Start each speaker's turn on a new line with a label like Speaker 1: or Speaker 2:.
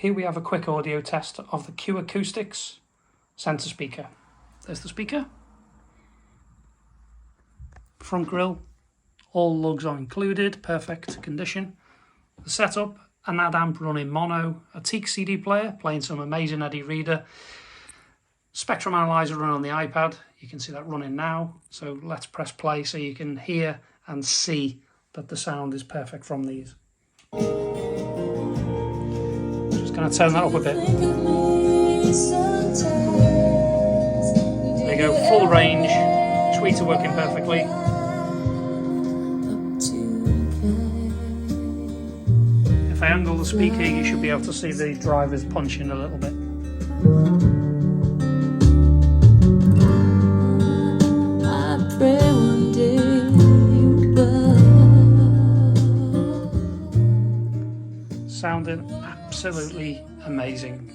Speaker 1: Here we have a quick audio test of the Acoustics centre speaker. There's the speaker. Front grille, all lugs are included, perfect condition. The setup, an ad amp running mono, a teak CD player playing some amazing Eddie Reader, spectrum analyzer running on the iPad. You can see that running now. So let's press play so you can hear and see that the sound is perfect from these. Just going to turn that up a bit. There you go, full range, tweeter working perfectly. If I angle the speaker, you should be able to see the drivers punching a little bit. I pray one day you will. Sounding absolutely amazing.